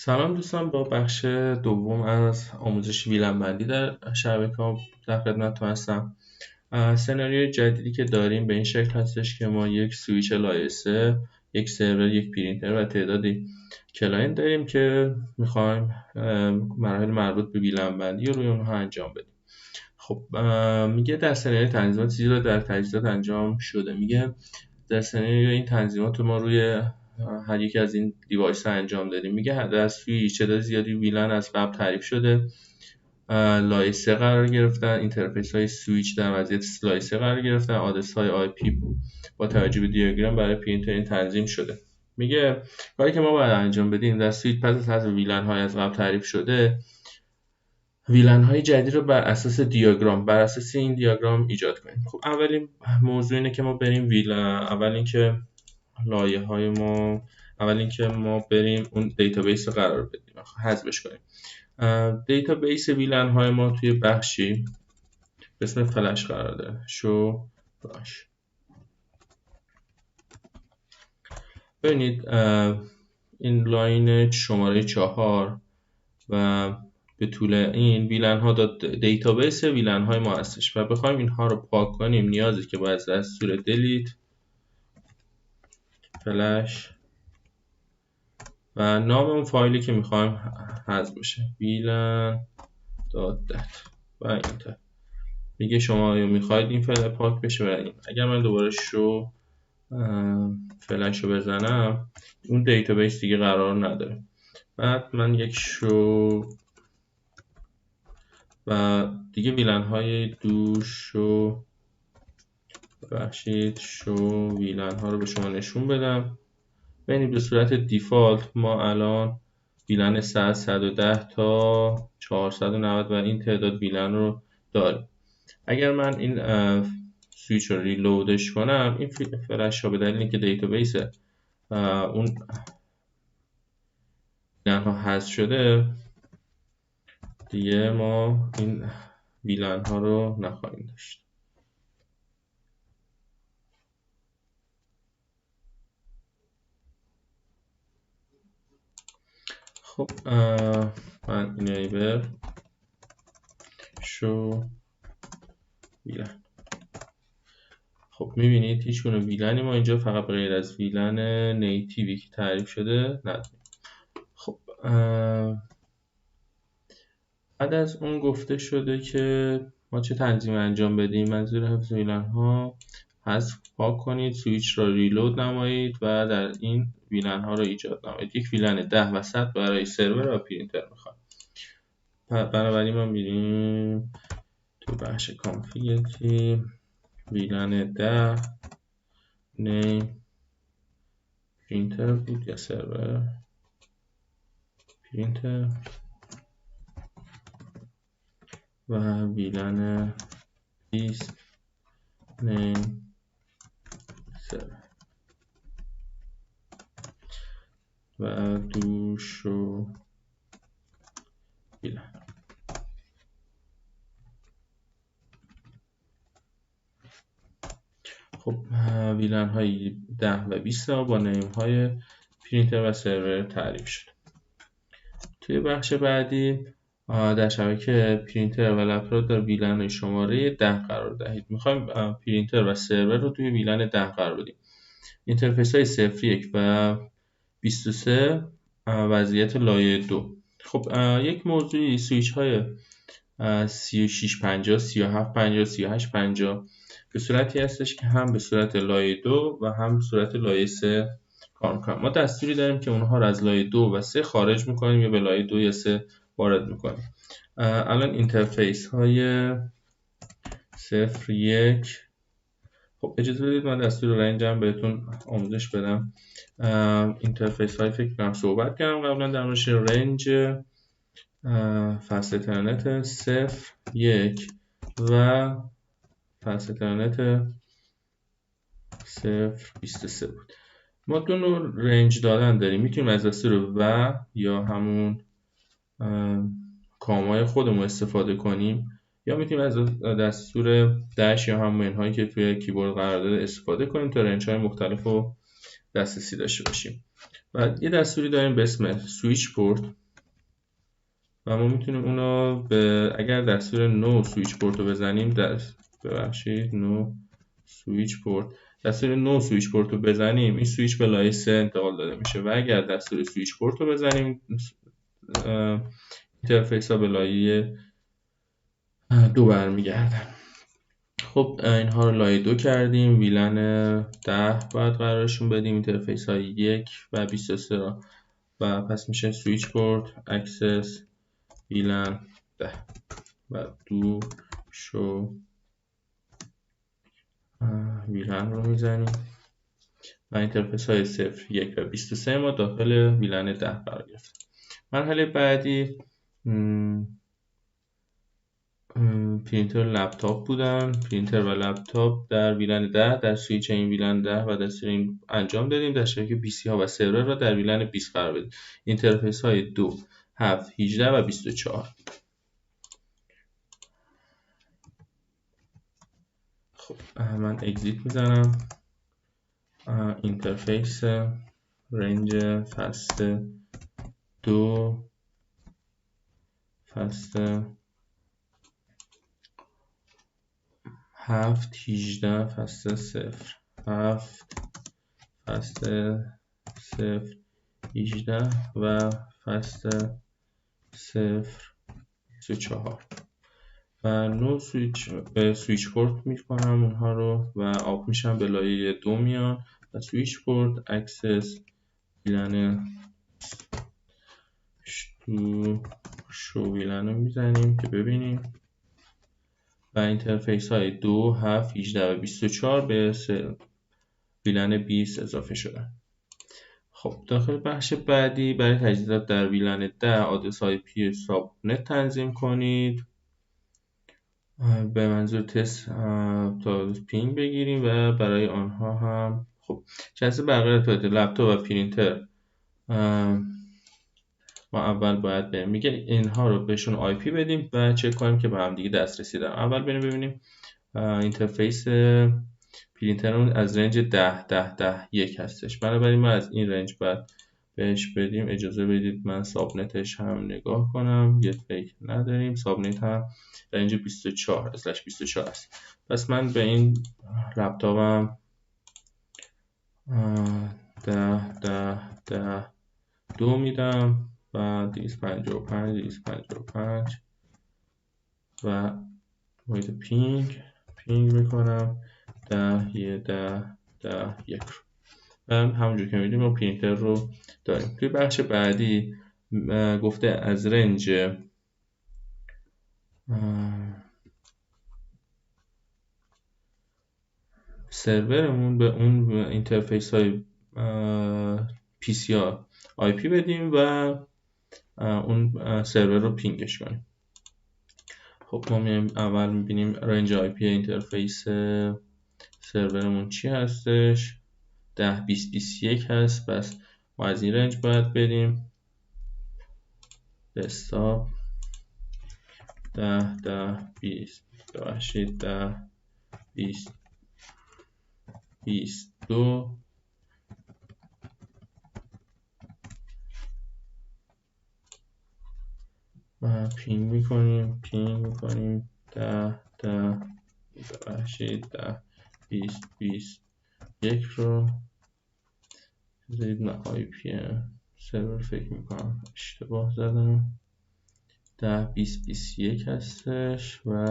سلام دوستان، با بخش دوم از آموزش ویلنبندی در شبکه‌ها در خدمتتون هستم. سناریوی جدیدی که داریم به این شکل هستش که ما یک سویچ لایه 3، یک سرور، یک پرینتر و تعدادی کلاینت داریم که میخوایم مراحل مربوط به ویلنبندی رو روی اونها انجام بدیم. خب میگه در سناریوی تنظیمات زیرا در تجهیزات انجام شده. میگه در سناریوی این تنظیمات ما روی هر یک از این دیوایس ها انجام دادیم. میگه در سویچ تعداد زیادی ویلن از قبل تعریف شده، لایه 3 قرار گرفتن، اینترفیس های سویچ در وضعیت لایه 3 قرار گرفتن، آدرس های آی پی با توجه به دیاگرام برای پرینتر این تنظیم شده. میگه کاری که ما باید انجام بدیم در سویچ پس از حذف ویلن های از قبل تعریف شده، ویلن های جدید رو بر اساس دیاگرام، بر اساس این دیاگرام ایجاد کنیم. خب اولین موضوع اینه که ما بریم اول اینکه لایه های ما، اول اینکه ما بریم اون دیتابیس رو قرار بدیم، حذفش کنیم. دیتابیس ویلن های ما توی بخشی به اسم فلش قرار داره، شو فلش. ببینید این لاین شماره 4 و به طول این ویلن ها دیتابیس ویلن های ما هستش و بخوایم اینها رو پاک کنیم نیازی که باید از دستور دلیت فلش و نام اون فایلی که میخوایم حذف بشه vilan.dat و اینتر. میگه شما میخواید این فایل پاک بشه و این. اگر من دوباره شو فلش رو بزنم اون دیتابیس دیگه قرار نداره. بعد من یک شو و دیگه ویلن های شو ویلن ها رو به شما نشون بدم. ببینید به صورت دیفالت ما الان ویلن 100 110 تا 490 و این تعداد ویلن رو داریم. اگر من این سویچ رو ریلودش کنم، این فلش ها به دلیل اینکه دیتابیس اون ویلن ها حذف شده دیگه ما این ویلن ها رو نخواهیم داشت. خب من enable show ویلن. خب میبینید هیچ گونه ویلنی ما اینجا فقط غیر از ویلن نیتیوی که تعریف شده نداریم. خب بعد از اون گفته شده که ما چه تنظیم انجام بدیم. منظور حفظ ویلن ها حذف پاک کنید، سویچ را ریلود نمایید و در این ویلن ها را ایجاد نمایید. یک ویلن 10 و 100 برای سرور و پرینتر میخواد. بنابراین ما میریم تو بخش کانفیگریتی، ویلن 10 نیم پرینتر بود یا سرور پرینتر و ویلن 20 نیم سرور و شو ویلن. خب ویلن های 10 و 20 با نیم های پرینتر و سرور تعریف شد. توی بخش بعدی در شبکه پرینتر و لپتاپ در ویلن شماره 10 قرار دهید. میخوایم پرینتر و سرور رو توی ویلن 10 قرار بدیم. اینترفیس های 0 1 و 23 وضعیت لایه 2. خب یک موضوعی سویچ های 3650 3750 3850 به صورتی هستش که هم به صورت لایه 2 و هم به صورت لایه 3 کار میکنن. ما دستوری داریم که اونها رو از لایه 2 و 3 خارج میکنیم یا به لایه 2 یا 3 وارد میکنیم. الان اینترفیس های 0 1. خب اجازه بدید من دستور رنج هم بهتون آموزش بدم. اینترفیس های فکر کنم صحبت کردم قبلا در مورد رنج فصل اینترنت 0 1 و فصل اینترنت 0 23 بود. ما دو نوع رنج دادن داریم. میتونیم از دستور و یا همون کامای خودمون استفاده کنیم یا میتونیم از دستور داش یا همون منهایی که توی کیبورد قرار داده استفاده کنیم تا رنج های مختلف رو دسترسی داشته باشیم. و یه دستوری داریم به اسم سویچ پورت و ما میتونیم اونو اگر دستور نو سویچ پورت رو بزنیم نو سویچ پورت، دستور نو سویچ پورت رو بزنیم این سویچ به لایه 3 انتقال داده میشه و اگر دستور سویچ پورت رو بزنیم اینترفیس ها به لایه 2 برمیگردن. خب اینها رو لایه 2 کردیم، ویلن 10 باید قرارشون بدیم، اینترفیس های 1 و 23 را و پس میشه سویچ پورت اکسس ویلن 10 و دو شو ویلن رو میزنیم و اینترفیس های 0 1 و 23 ما داخل ویلن 10 قرار گرفتیم. مرحله بعدی پرینتر لپتاپ بودن، پرینتر و لپتاپ در ویلن 10 در سویچ این ویلن 10 و دستور این انجام دادیم، در شبکه پی سی ها و سرور را در ویلن 20 قرار بدیم. اینترفیس های 2 7 18 و 24. خب من اگزیت میزنم. اینترفیس رنج فست 2 فست 7 18 فست 0 7 فست 0 18 و فست 0 24 و نو سویچ پورت میکنم اونها رو و آپ میشن به لایه 2 میان و سویچ پورت اکسس ویلن شو ویلن رو میزنیم که ببینیم و اینترفیس های 2 7 18 و 24 به ویلن 20 اضافه شدن. خب داخل بخش بعدی برای تجهیزات در ویلن 10 آدرس های پی ساب نت تنظیم کنید به منظور تست تا پینگ بگیریم و برای آنها هم خب جلسه بقیه ارتباط لپتاپ و پرینتر ما اول باید میگه اینها رو بهشون آی پی بدیم و چک کنیم که به هم دیگه دسترسی دارن. اول بریم ببینیم اینترفیس پرینترمون از رنج 10 10 10 1 هستش، بنابراین ما از این رنج باید بهش بدیم. اجازه بدید من سابنتش هم نگاه کنم، یه فکر نداریم، سابنت هم رنج 24/24 است. پس من به این لپتاپم 10 10 10 2 میدم و 255 255 و محیط پینگ میکنم 10 1 رو و همونجور که میدونیم ما پرینتر رو داریم. توی بخش بعدی گفته از رنج سرورمون به اون اینترفیس های پی سی ها آی پی بدیم و اون سرور رو پینگش کنیم. خب ما اول میبینیم رنج آی پی اینترفیس سرورمون چی هستش، 10 20 21 هست، پس ما از این رنج باید بریم دسکتاپ 10 10 20 ببخشید 10 20 22 و پینگ میکنیم 10 10 ببخشید 10 20 21 رو زید نه آی پی سرور فکر میکنم اشتباه زدم 10 20 21 هستش و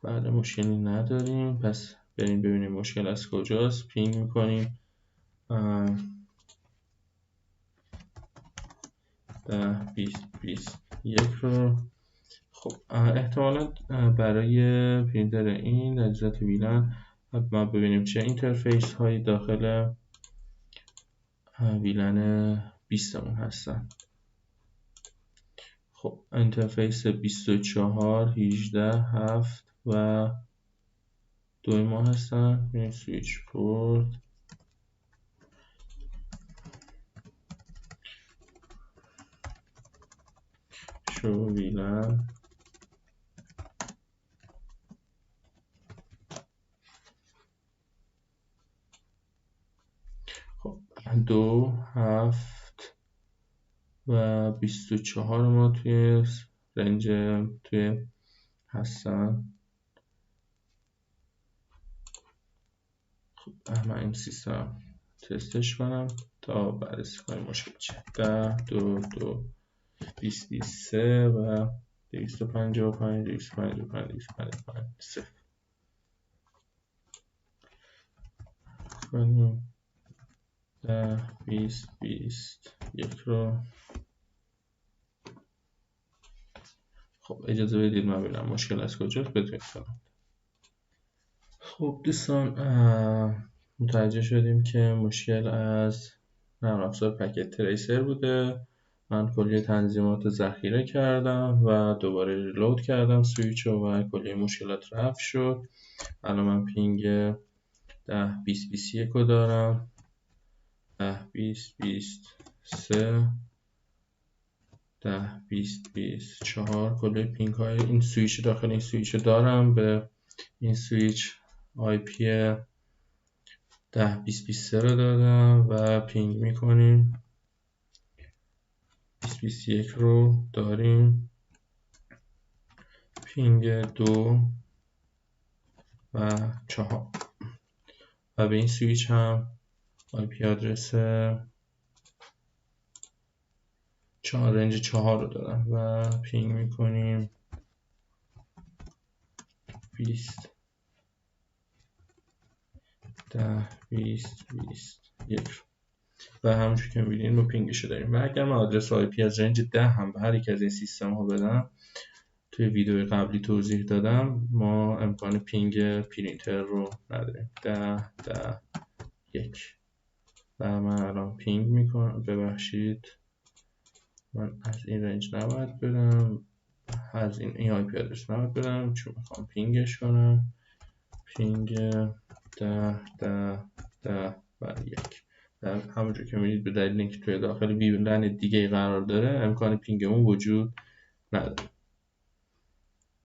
بعد مشکلی نداریم. پس بریم ببینیم مشکل از کجاست. پینگ میکنیم 10 20 21 رو. خب احتمالا برای پرینتر این تجهیزات ویلن ما ببینیم چه اینترفیس هایی داخل ویلن 20 مون هستن. خب اینترفیس 24 18 7 و 2 ما هستن. این سویچ پورت شو ویلن 2 7 و 24 ما توی رنج توی هستن. خب من این سیستم تستش کنم تا بررسی کنیم مشکل چیه. 10 2 2 20 23 و 255 255 255 0 کنیم. 10 20 21 رو. خب اجازه بدید من ببینم مشکل از کجاست بتونید کنم. خب دوستان متوجه شدیم که مشکل از نرم افزار پکت تریسر بوده. من کلیه تنظیمات رو ذخیره کردم و دوباره ریلود کردم سویچ رو و کلیه مشکلات رفع شد. الان من پینگ 10 20 21 رو دارم. 10 20 23 10 20 24 کلیه پینگ های این سویچ داخل این سویچ دارم. به این سویچ آی پی 10 20 23 رو دادم و پینگ میکنیم. 20 21 رو داریم. پینگ 2 و 4 و به این سویچ هم آی پی آدرس رنج 4 رو دادم و پینگ میکنیم. 20 10 20 21 و همونجور که میبینید ما پینگشو داریم. و اگر من آدرس آی پی از رنج 10 هم به هر یک از این سیستم ها بدم، توی ویدیو قبلی توضیح دادم، ما امکان پینگ پرینتر رو نداریم. 10 10 1 و من الان پینگ میکنم. ببخشید من از این رنج نباید بدم، از این آی پی آدرس نباید بدم چون میخوام پینگش کنم. پینگ 10 10 10 و 1 همونجور که میدید به دلیل اینکه توی داخل ویلن دیگه قرار داره امکان پینگ اون وجود نداره.